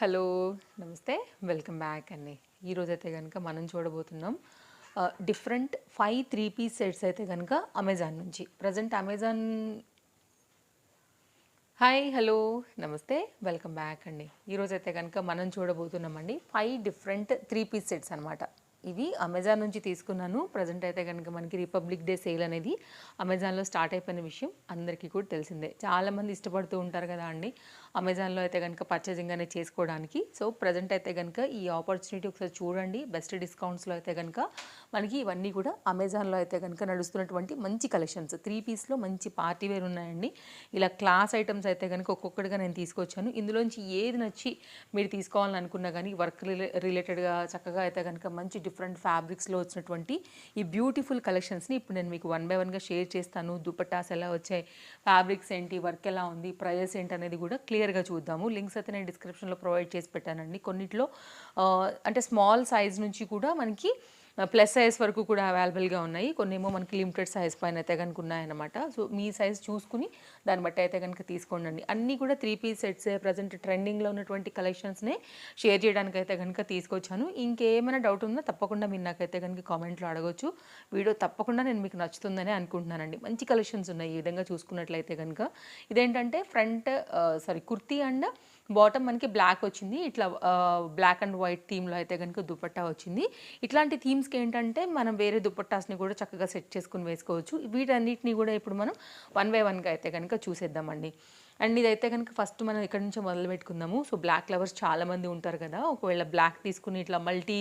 Hello, నమస్తే, welcome back అండి. ఈరోజైతే కనుక మనం చూడబోతున్నాం డిఫరెంట్ 5 3 పీస్ సెట్స్ అయితే కనుక అమెజాన్ నుంచి. ప్రజెంట్ అమెజాన్ హాయ్, హలో, నమస్తే, వెల్కమ్ బ్యాక్ అండి. ఈరోజైతే కనుక మనం చూడబోతున్నామండి 5 డిఫరెంట్ 3 పీస్ సెట్స్ అనమాట. ఇవి అమెజాన్ నుంచి తీసుకున్నాను. ప్రజెంట్ అయితే కనుక మనకి రిపబ్లిక్ డే సేల్ అనేది అమెజాన్లో స్టార్ట్ అయిపోయిన విషయం అందరికీ కూడా తెలిసిందే. చాలామంది ఇష్టపడుతూ ఉంటారు కదా అండి అమెజాన్లో అయితే కనుక పర్చేజింగ్ అనేది చేసుకోవడానికి. సో ప్రజెంట్ అయితే కనుక ఈ ఆపర్చునిటీ ఒకసారి చూడండి. బెస్ట్ డిస్కౌంట్స్లో అయితే కనుక మనకి ఇవన్నీ కూడా అమెజాన్లో అయితే కనుక నడుస్తున్నటువంటి మంచి కలెక్షన్స్ 3 పీస్లో మంచి పార్టీ వేర్ ఉన్నాయండి. ఇలా క్లాస్ ఐటమ్స్ అయితే కనుక ఒక్కొక్కటిగా నేను తీసుకొచ్చాను. ఇందులోంచి ఏది నచ్చి మీరు తీసుకోవాలని అనుకున్నా కానీ వర్క్ రిలేటెడ్గా చక్కగా అయితే కనుక మంచి డిఫరెంట్ ఫ్యాబ్రిక్స్లో వచ్చినటువంటి ఈ బ్యూటిఫుల్ కలెక్షన్స్ని ఇప్పుడు నేను మీకు 1 బై 1గా షేర్ చేస్తాను. దుపట్టాస్ ఎలా వచ్చాయి, ఫ్యాబ్రిక్స్ ఏంటి, వర్క్ ఎలా ఉంది, ప్రైజెస్ ఏంటి అనేది కూడా క్లియర్గా చూద్దాము. లింక్స్ అయితే నేను డిస్క్రిప్షన్లో ప్రొవైడ్ చేసి పెట్టానండి. కొన్నిట్లో అంటే స్మాల్ సైజ్ నుంచి కూడా మనకి ప్లస్ సైజ్ వరకు కూడా అవైలబుల్గా ఉన్నాయి. కొన్ని ఏమో మనకి లిమిటెడ్ సైజ్ పైన అయితే కనుక ఉన్నాయన్నమాట. సో మీ సైజ్ చూసుకుని దాన్ని బట్టి అయితే కనుక తీసుకోండి. అన్నీ కూడా 3 పీస్ సెట్స్ ప్రజెంట్ ట్రెండింగ్లో ఉన్నటువంటి కలెక్షన్స్నే షేర్ చేయడానికి అయితే కనుక తీసుకొచ్చాను. ఇంకేమైనా డౌట్ ఉందో తప్పకుండా మీరు నాకైతే కనుక కామెంట్లో అడగొచ్చు. వీడియో తప్పకుండా నేను మీకు నచ్చుతుందని అనుకుంటున్నానండి. మంచి కలెక్షన్స్ ఉన్నాయి. ఈ విధంగా చూసుకున్నట్లయితే కనుక ఇదేంటంటే ఫ్రంట్ కుర్తీ అండ్ బాటమ్ మనకి బ్లాక్ వచ్చింది. ఇట్లా బ్లాక్ అండ్ వైట్ థీమ్లో అయితే కనుక దుపట్టా వచ్చింది. ఇట్లాంటి థీమ్స్కి ఏంటంటే మనం వేరే దుపట్టాస్ని కూడా చక్కగా సెట్ చేసుకుని వేసుకోవచ్చు. వీటన్నిటిని కూడా ఇప్పుడు మనం 1 బై 1గా అయితే కనుక చూసేద్దామండి. అండ్ ఇదైతే కనుక ఫస్ట్ మనం ఇక్కడ నుంచి మొదలు పెట్టుకుందాము. సో బ్లాక్ లవర్స్ చాలామంది ఉంటారు కదా, ఒకవేళ బ్లాక్ తీసుకుని ఇట్లా మల్టీ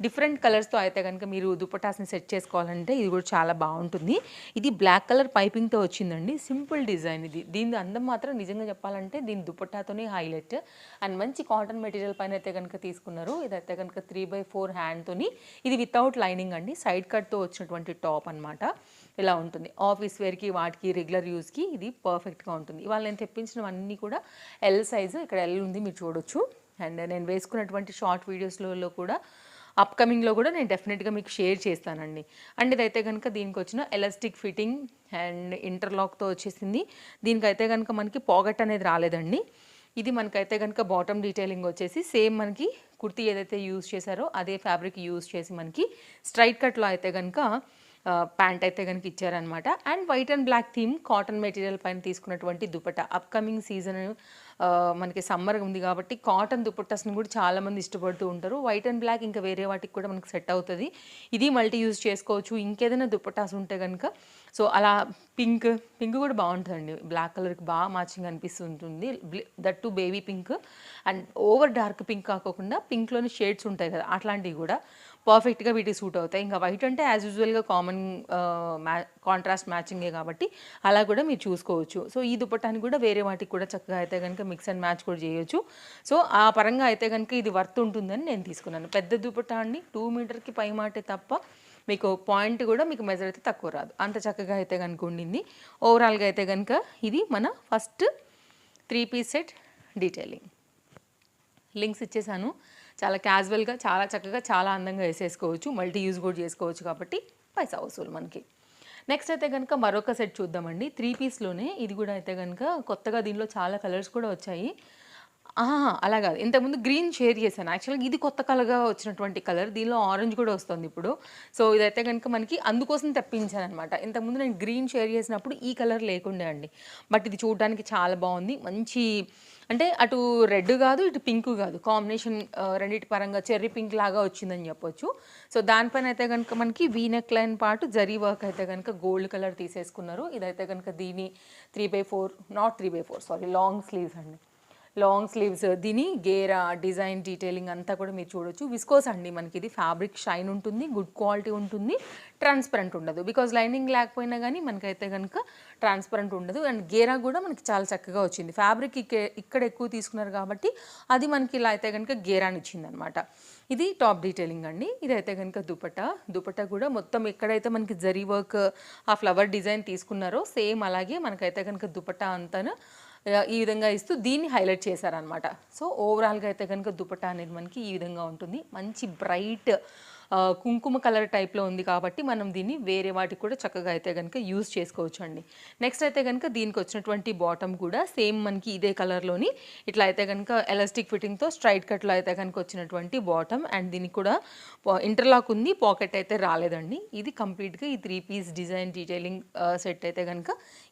డిఫరెంట్ కలర్స్తో అయితే కనుక మీరు దుపట్టాస్ని సెట్ చేసుకోవాలంటే ఇది కూడా చాలా బాగుంటుంది. ఇది బ్లాక్ కలర్ పైపింగ్తో వచ్చిందండి. సింపుల్ డిజైన్ ఇది. దీని అందం మాత్రం నిజంగా చెప్పాలంటే దీని దుపట్టాతోనే హైలైట్. అండ్ మంచి కాటన్ మెటీరియల్ పైన అయితే కనుక తీసుకున్నారు. ఇదైతే కనుక 3/4 హ్యాండ్తోని, ఇది వితౌట్ లైనింగ్ అండి, సైడ్ కట్తో వచ్చినటువంటి టాప్ అనమాట. ఇలా ఉంటుంది. ఆఫీస్ వేర్కి, వాటికి, రెగ్యులర్ యూస్కి ఇది పర్ఫెక్ట్గా ఉంటుంది. ఇవాళ నేను తెప్పించినవన్నీ కూడా ఎల్ సైజు. ఇక్కడ ఎల్ ఉంది, మీరు చూడొచ్చు. అండ్ నేను వేసుకున్నటువంటి షార్ట్ వీడియోస్లో కూడా అప్కమింగ్లో కూడా నేను డెఫినెట్గా మీకు షేర్ చేస్తానండి. అండ్ ఇదైతే కనుక దీనికి వచ్చిన ఎలాస్టిక్ ఫిట్టింగ్ అండ్ ఇంటర్లాక్తో వచ్చేసింది. దీనికైతే కనుక మనకి పాకెట్ అనేది రాలేదండి. ఇది మనకైతే కనుక బాటమ్ డీటెయిలింగ్ వచ్చేసి సేమ్ మనకి కుర్తీ ఏదైతే యూజ్ చేశారో అదే ఫ్యాబ్రిక్ యూజ్ చేసి మనకి స్ట్రైట్ కట్లో అయితే కనుక ప్యాంట్ అయితే కనుక ఇచ్చారనమాట. And white and black theme cotton material పైన తీసుకున్నటువంటి దుపట్టా. అప్కమింగ్ సీజన్ మనకి సమ్మర్ ఉంది కాబట్టి కాటన్ దుపట్టాస్ని కూడా చాలామంది ఇష్టపడుతూ ఉంటారు. వైట్ అండ్ బ్లాక్ ఇంకా వేరే వాటికి కూడా మనకి సెట్ అవుతుంది. ఇది మల్టీ యూజ్ చేసుకోవచ్చు. ఇంకేదైనా దుపట్టాస్ ఉంటే కనుక సో అలా పింక్ కూడా బాగుంటుందండి. బ్లాక్ కలర్కి బాగా మ్యాచింగ్ అనిపిస్తుంటుంది. That to baby pink and over dark pink కాకుండా పింక్లోని షేడ్స్ ఉంటాయి కదా, అట్లాంటివి కూడా పర్ఫెక్ట్గా వీటికి సూట్ అవుతాయి. ఇంకా వైట్ అంటే యాజ్ యూజువల్గా కామన్ కాంట్రాస్ట్ మ్యాచింగే కాబట్టి అలా కూడా మీరు చూసుకోవచ్చు. సో ఈ దుపట్టాని కూడా వేరే వాటికి కూడా చక్కగా అయితే కనుక మిక్స్ అండ్ మ్యాచ్ కూడా చేయొచ్చు. సో ఆ పరంగా అయితే కనుక ఇది వర్త్ ఉంటుందని నేను తీసుకున్నాను. పెద్ద దుపట్టా అండి, 2 మీటర్కి పై మాటే తప్ప మీకు పాయింట్ కూడా మీకు మెజర్ అయితే తక్కువ రాదు. అంత చక్కగా అయితే కనుక ఉండింది. ఓవరాల్గా అయితే కనుక ఇది మన first 3 piece set detailing. Links ఇచ్చేసాను. చాలా క్యాజువల్గా, చాలా చక్కగా, చాలా అందంగా వేసేసుకోవచ్చు. మల్టీ యూజ్ కూడా చేసుకోవచ్చు కాబట్టి పైసా వసూలు మనకి. నెక్స్ట్ అయితే కనుక మరొక సెట్ చూద్దామండి. 3 పీస్లోనే ఇది కూడా అయితే కనుక కొత్తగా దీనిలో చాలా కలర్స్ కూడా వచ్చాయి. అలా కాదు, ఇంతకుముందు గ్రీన్ షేర్ చేశాను. యాక్చువల్గా ఇది కొత్త కలర్గా వచ్చినటువంటి కలర్. దీనిలో ఆరెంజ్ కూడా వస్తుంది ఇప్పుడు. సో ఇదైతే కనుక మనకి అందుకోసం తెప్పించాను అనమాట. ఇంతకుముందు నేను గ్రీన్ షేర్ చేసినప్పుడు ఈ కలర్ లేకుండే అండి. బట్ ఇది చూడడానికి చాలా బాగుంది. మంచి అంటే అటు రెడ్ కాదు, ఇటు పింక్ కాదు, కాంబినేషన్ రెండింటి పరంగా చెర్రీ పింక్ లాగా వచ్చిందని చెప్పొచ్చు. సో దానిపైన అయితే కనుక మనకి వీ నెక్ లైన్ పాటు జరీ వర్క్ అయితే కనుక గోల్డ్ కలర్ తీసేసుకున్నారు. ఇదైతే కనుక దీని 3/4 నాట్ 3/4 సారీ లాంగ్ స్లీవ్స్ అండి. లాంగ్ స్లీవ్స్, దీని గేరా డిజైన్ డీటెయిలింగ్ అంతా కూడా మీరు చూడొచ్చు. విస్కోస్ అండి, మనకి ఇది ఫ్యాబ్రిక్ షైన్ ఉంటుంది, గుడ్ క్వాలిటీ ఉంటుంది, ట్రాన్స్పరెంట్ ఉండదు. బికాజ్ లైనింగ్ లేకపోయినా కానీ మనకైతే కనుక ట్రాన్స్పరెంట్ ఉండదు. అండ్ గేరా కూడా మనకి చాలా చక్కగా వచ్చింది. ఫ్యాబ్రిక్ ఇక్కడ ఎక్కువ తీసుకున్నారు కాబట్టి అది మనకి ఇలా అయితే కనుక గేరాని ఇచ్చిందనమాట. ఇది టాప్ డీటెయిలింగ్ అండి. ఇదైతే కనుక దుపట్టా కూడా మొత్తం ఎక్కడైతే మనకి జరీ వర్క్ ఆ ఫ్లవర్ డిజైన్ తీసుకున్నారో సేమ్ అలాగే మనకైతే కనుక దుపట్టా అంతా ఈ విధంగా ఇస్తూ దీన్ని హైలైట్ చేశారనమాట. సో ఓవరాల్గా అయితే కనుక దుపట్టా అనేది మనకి ఈ విధంగా ఉంటుంది. మంచి బ్రైట్ కుంకుమ కలర్ టైప్లో ఉంది కాబట్టి మనం దీన్ని వేరే వాటికి కూడా చక్కగా అయితే కనుక యూజ్ చేసుకోవచ్చు అండి. నెక్స్ట్ అయితే కనుక దీనికి వచ్చినటువంటి బాటమ్ కూడా సేమ్ మనకి ఇదే కలర్లోని ఇట్లా అయితే కనుక ఎలాస్టిక్ ఫిట్టింగ్తో స్ట్రైట్ కట్లో అయితే కనుక వచ్చినటువంటి బాటమ్, అండ్ దీనికి కూడా ఇంటర్లాక్ ఉంది, పాకెట్ అయితే రాలేదండి. ఇది కంప్లీట్గా ఈ 3 పీస్ డిజైన్ డీటెయిలింగ్ సెట్ అయితే కనుక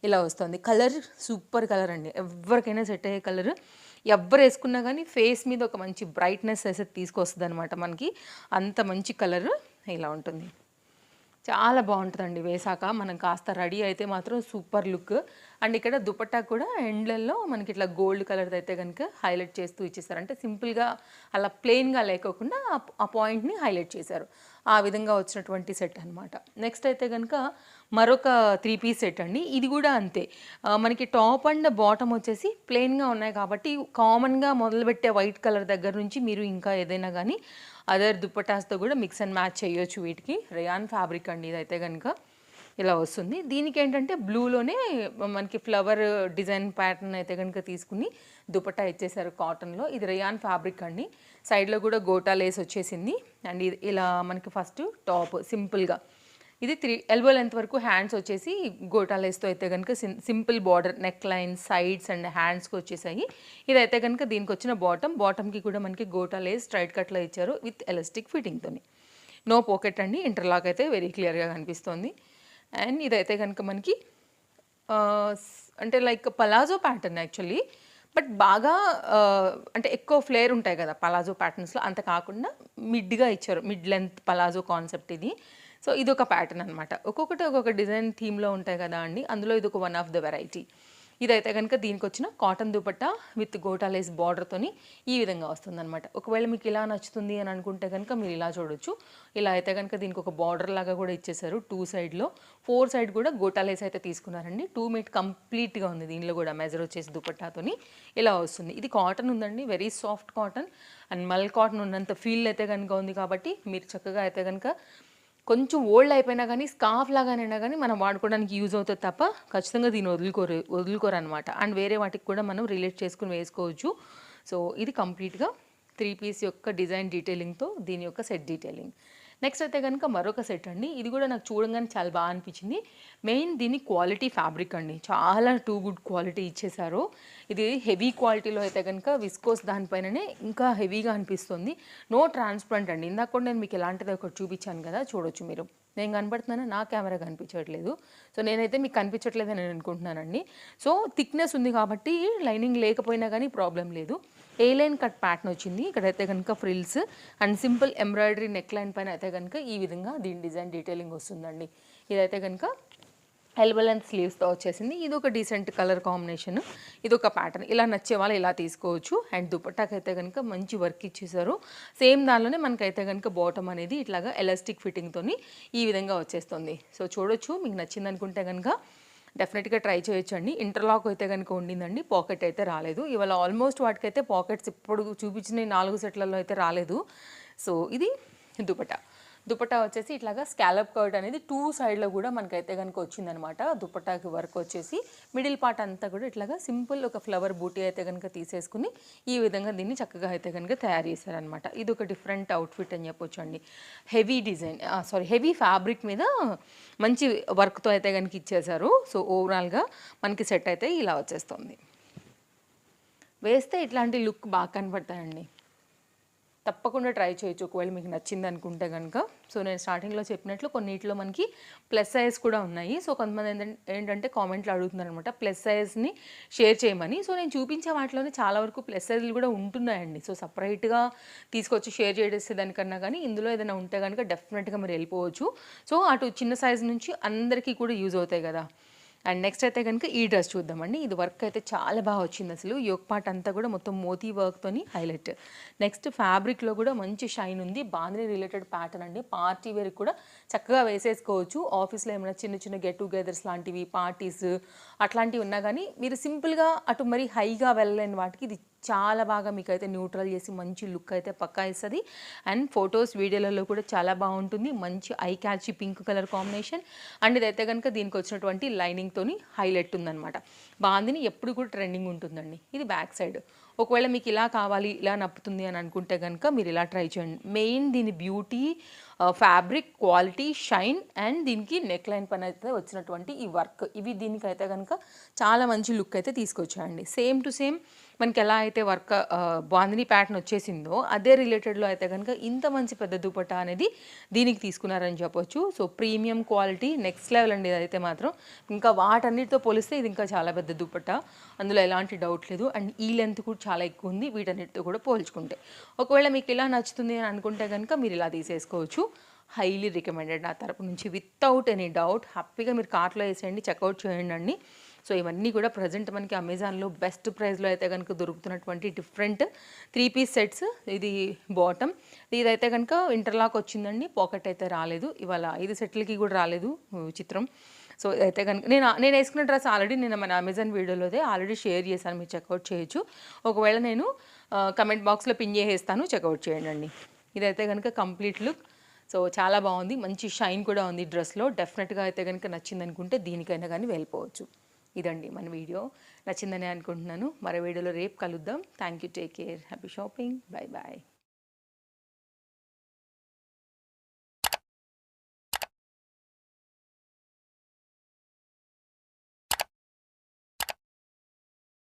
ఇలా వస్తుంది. కలర్ సూపర్ కలర్ అండి, ఎవరికైనా సెట్ అయ్యే కలర్. ఎవ్వరు వేసుకున్నా కానీ ఫేస్ మీద ఒక మంచి బ్రైట్నెస్ అయితే తీసుకొస్తుంది అనమాట మనకి. అంత మంచి కలర్ ఇలా ఉంటుంది. చాలా బాగుంటుందండి వేసాక. మనం కాస్త రెడీ అయితే మాత్రం సూపర్ లుక్. అండ్ ఇక్కడ దుపట్టా కూడా ఎండ్లలో మనకి ఇట్లా గోల్డ్ కలర్ అయితే కనుక హైలైట్ చేస్తూ ఇచ్చేసారు. అంటే సింపుల్గా అలా ప్లెయిన్గా లేకోకుండా ఆ పాయింట్ని హైలైట్ చేశారు. ఆ విధంగా వచ్చినటువంటి సెట్ అనమాట. నెక్స్ట్ అయితే కనుక మరొక 3 పీస్ సెట్ అండి. ఇది కూడా అంతే, మనకి టాప్ అండ్ బాటమ్ వచ్చేసి ప్లెయిన్గా ఉన్నాయి కాబట్టి కామన్గా మొదలుపెట్టే వైట్ కలర్ దగ్గర నుంచి మీరు ఇంకా ఏదైనా కానీ అదర్ దుప్పటాస్తో కూడా మిక్స్ అండ్ మ్యాచ్ చేయొచ్చు వీటికి. రేయాన్ ఫ్యాబ్రిక్ అండి ఇదైతే కనుక ఇలా వస్తుంది. దీనికి ఏంటంటే బ్లూలోనే మనకి ఫ్లవర్ డిజైన్ ప్యాటర్న్ అయితే కనుక తీసుకుని దుపట్టా ఇచ్చేసారు కాటన్లో. ఇది రేయాన్ ఫ్యాబ్రిక్ అండి. సైడ్లో కూడా గోటా లేస్ వచ్చేసింది. అండ్ ఇది ఇలా మనకి ఫస్ట్ టాప్ సింపుల్గా ఇది 3 ఎల్బో లెంత్ వరకు హ్యాండ్స్ వచ్చేసి గోటా లేస్తో అయితే కనుక simple border, neck line, sides and హ్యాండ్స్కి వచ్చేసాయి. ఇదైతే కనుక దీనికి వచ్చిన బాటమ్కి కూడా మనకి గోటా లేస్ స్ట్రైట్ కట్లో ఇచ్చారు విత్ ఎలాస్టిక్ ఫిట్టింగ్తోని. నో పాకెట్ అండి, ఇంటర్లాక్ అయితే వెరీ క్లియర్గా కనిపిస్తుంది. అండ్ ఇదైతే కనుక మనకి అంటే like palazzo pattern actually, but బాగా అంటే ఎక్కువ ఫ్లేర్ ఉంటాయి కదా పలాజో ప్యాటర్న్స్లో, అంత కాకుండా మిడ్గా ఇచ్చారు. మిడ్ లెంత్ పలాజో కాన్సెప్ట్ ఇది. సో ఇది ఒక ప్యాటర్న్ అనమాట. ఒక్కొక్కటి ఒక్కొక్క డిజైన్ థీమ్లో ఉంటాయి కదా అండి, అందులో ఇది ఒక వన్ ఆఫ్ ద వెరైటీ. ఇదైతే కనుక దీనికి వచ్చిన cotton dupatta with gota lace బార్డర్తోని ఈ విధంగా వస్తుందన్నమాట. ఒకవేళ మీకు ఇలా నచ్చుతుంది అని అనుకుంటే కనుక మీరు ఇలా చూడొచ్చు. ఇలా అయితే కనుక దీనికి ఒక బార్డర్ లాగా కూడా ఇచ్చేసారు 2 సైడ్లో. 4 సైడ్ కూడా గోటా లేస్ అయితే తీసుకున్నారండి. 2 మీట్ కంప్లీట్గా ఉంది దీనిలో కూడా. మెజర్ వచ్చేసి దుపట్టాతోని ఇలా వస్తుంది. ఇది కాటన్ ఉందండి, వెరీ సాఫ్ట్ కాటన్. అండ్ మల్ కాటన్ ఉన్నంత ఫీల్ అయితే కనుక ఉంది కాబట్టి మీరు చక్కగా అయితే కనుక కొంచెం ఓల్డ్ అయిపోయినా కానీ స్కార్ఫ్ లాగానైనా కానీ మనం వాడుకోవడానికి యూజ్ అవుతుంది తప్ప ఖచ్చితంగా దీన్ని వదులుకోరు అనమాట. అండ్ వేరే వాటికి కూడా మనం రిలేట్ చేసుకుని వేసుకోవచ్చు. సో ఇది కంప్లీట్గా 3 పీస్ యొక్క డిజైన్ డీటెయిలింగ్తో దీని యొక్క సెట్ డీటెయిలింగ్. నెక్స్ట్ అయితే కనుక మరొక సెట్ అండి. ఇది కూడా నాకు చూడంగానే చాలా బాగా అనిపించింది. మెయిన్ దీని క్వాలిటీ ఫ్యాబ్రిక్ అండి, చాలా టూ గుడ్ క్వాలిటీ ఇచ్చేసారు. ఇది హెవీ క్వాలిటీలో అయితే కనుక విస్కోస్ దానిపైననే ఇంకా హెవీగా అనిపిస్తుంది. నో ట్రాన్స్పరెంట్ అండి. ఇందాక కూడా నేను మీకు ఎలాంటిది ఒకటి చూపించాను కదా, చూడొచ్చు మీరు. నేను కనపడుతున్నాను, నా కెమెరా కనిపించట్లేదు. సో నేనైతే మీకు కనిపించట్లేదని నేను అనుకుంటున్నానండి. సో థిక్నెస్ ఉంది కాబట్టి లైనింగ్ లేకపోయినా కానీ ప్రాబ్లం లేదు. ఏ లైన్ కట్ ప్యాటర్న్ వచ్చింది. ఇక్కడైతే కనుక frills and simple embroidery neck line పైన అయితే కనుక ఈ విధంగా దీని డిజైన్ డీటెయిలింగ్ వస్తుందండి. ఇదైతే కనుక ఎల్బో లెంత్ స్లీవ్స్తో వచ్చేసింది. ఇది ఒక డీసెంట్ కలర్ కాంబినేషన్, ఇది ఒక ప్యాటర్న్. ఇలా నచ్చే వాళ్ళు ఇలా తీసుకోవచ్చు. అండ్ దుపట్టాకి అయితే కనుక మంచి వర్క్ ఇచ్చేసారు. సేమ్ దానిలోనే మనకైతే కనుక బాటమ్ అనేది ఇట్లాగా ఎలాస్టిక్ ఫిట్టింగ్తోని ఈ విధంగా వచ్చేస్తుంది. సో చూడొచ్చు, మీకు నచ్చింది అనుకుంటే కనుక డెఫినెట్గా ట్రై చేయొచ్చండి. ఇంటర్లాక్ అయితే కనుక ఉండిందండి, పాకెట్ అయితే రాలేదు. ఇవాళ ఆల్మోస్ట్ వాటికైతే పాకెట్స్ ఇప్పుడు చూపించిన 4 సెట్లలో అయితే రాలేదు. సో ఇది దుపట్టా వచ్చేసి ఇట్లాగా స్కాలప్ కర్ట్ అనేది 2 సైడ్లో కూడా మనకైతే కనుక వచ్చిందనమాట. దుపట్టాకి వర్క్ వచ్చేసి మిడిల్ పార్ట్ అంతా కూడా ఇట్లాగా సింపుల్ ఒక ఫ్లవర్ బూటీ అయితే కనుక తీసేసుకుని ఈ విధంగా దీన్ని చక్కగా అయితే కనుక తయారు చేశారనమాట. ఇది ఒక డిఫరెంట్ అవుట్ఫిట్ అని చెప్పొచ్చు అండి. హెవీ డిజైన్ హెవీ ఫ్యాబ్రిక్ మీద మంచి వర్క్తో అయితే కనుక ఇచ్చేశారు. సో ఓవరాల్గా మనకి సెట్ అయితే ఇలా వచ్చేస్తుంది. వేస్తే ఇట్లాంటి లుక్ బాగా కనపడతాయండి. తప్పకుండా ట్రై చేయొచ్చు ఒకవేళ మీకు నచ్చింది అనుకుంటే కనుక. సో నేను స్టార్టింగ్లో చెప్పినట్లు కొన్నిట్లో మనకి ప్లస్ సైజ్ కూడా ఉన్నాయి. సో కొంతమంది ఏంటంటే కామెంట్లు అడుగుతున్నారు అనమాట ప్లస్ సైజ్ని షేర్ చేయమని. సో నేను చూపించే వాటిలోనే చాలా వరకు ప్లస్ సైజులు కూడా ఉంటున్నాయండి. సో సపరేట్గా తీసుకొచ్చి షేర్ చేసే దానికన్నా కానీ ఇందులో ఏదైనా ఉంటే కనుక డెఫినెట్గా మీరు వెళ్ళిపోవచ్చు. సో అటు చిన్న సైజు నుంచి అందరికీ కూడా యూజ్ అవుతాయి కదా. అండ్ నెక్స్ట్ అయితే కనుక ఈ డ్రెస్ చూద్దామండి. ఇది వర్క్ అయితే చాలా బాగా వచ్చింది. అసలు యోక్ పార్ట్ అంతా కూడా మొత్తం మోతీ వర్క్తోని హైలైట్. నెక్స్ట్ ఫ్యాబ్రిక్లో కూడా మంచి షైన్ ఉంది. బాంద్రీ రిలేటెడ్ ప్యాటర్న్ అండి. పార్టీ వేర్ కూడా చక్కగా వేసేసుకోవచ్చు. ఆఫీస్లో ఏమైనా చిన్న చిన్న గెట్ టుగెదర్స్ లాంటివి, పార్టీస్ అట్లాంటివి ఉన్నా కానీ మీరు సింపుల్గా అటు మరి హైగా వెళ్ళలేని వాటికి ఇది చాలా బాగా మీకు అయితే న్యూట్రల్ చేసి మంచి లుక్ అయితే పక్కా ఇస్తుంది. అండ్ ఫొటోస్ వీడియోలలో కూడా చాలా బాగుంటుంది. మంచి I catchy pink colour combination. And ఇదైతే కనుక దీనికి వచ్చినటువంటి లైనింగ్తోని హైలైట్ ఉందన్నమాట. బాందిని ఎప్పుడు కూడా ట్రెండింగ్ ఉంటుందండి. ఇది బ్యాక్ సైడ్. ఒకవేళ మీకు ఇలా కావాలి, ఇలా నప్పుతుంది అని అనుకుంటే కనుక మీరు ఇలా ట్రై చేయండి. మెయిన్ దీని beauty fabric quality, shine and దీనికి నెక్ లైన్ పైన అయితే వచ్చినటువంటి ఈ వర్క్, ఇవి దీనికైతే కనుక చాలా మంచి లుక్ అయితే తీసుకొచ్చాయండి. సేమ్ టు సేమ్ మనకి ఎలా అయితే వర్క్ బాందిని ప్యాటర్న్ వచ్చేసిందో అదే రిలేటెడ్లో అయితే కనుక ఇంత మంచి పెద్ద దుపట్టా అనేది దీనికి తీసుకున్నారని చెప్పొచ్చు. So premium quality next level అండి ఇదైతే మాత్రం. ఇంకా వాటన్నిటితో పోలిస్తే ఇది ఇంకా చాలా పెద్ద దుపట్టా, అందులో ఎలాంటి డౌట్ లేదు. అండ్ ఈ లెంత్ కూడా చాలా ఎక్కువ ఉంది వీటన్నిటితో కూడా పోల్చుకుంటే. ఒకవేళ మీకు ఇలా నచ్చుతుంది అని అనుకుంటే కనుక మీరు ఇలా తీసేసుకోవచ్చు. హైలీ రికమెండెడ్ నా తరపు నుంచి, వితౌట్ ఎనీ డౌట్. హ్యాపీగా మీరు కార్ట్లో వేసేయండి, చెక్అవుట్ చేయండి అండి. సో ఇవన్నీ కూడా ప్రజెంట్ మనకి అమెజాన్లో బెస్ట్ ప్రైస్లో అయితే కనుక దొరుకుతున్నటువంటి డిఫరెంట్ 3 పీస్ సెట్స్. ఇది బాటమ్, ఇదైతే కనుక ఇంటర్లాక్ వచ్చిందండి, పాకెట్ అయితే రాలేదు. ఇవాళ 5 సెట్లకి కూడా రాలేదు, చిత్రం. సో అయితే కనుక నేను వేసుకున్న డ్రెస్ ఆల్రెడీ నేను మన అమెజాన్ వీడియోలో ఆల్రెడీ షేర్ చేశాను, మీరు చెక్అవుట్ చేయొచ్చు. ఒకవేళ నేను కమెంట్ బాక్స్లో పిన్ చేసేస్తాను, చెక్అవుట్ చేయండి అండి. ఇదైతే కనుక కంప్లీట్ లుక్. సో చాలా బాగుంది, మంచి షైన్ కూడా ఉంది డ్రెస్లో. డెఫినెట్గా అయితే కనుక నచ్చింది అనుకుంటే దీనికైనా కానీ వెళ్ళిపోవచ్చు. ఇదండి మన వీడియో, నచ్చిందని అనుకుంటున్నాను. మరో వీడియోలో రేపు కలుద్దాం. Thank you, take care, happy shopping, bye bye.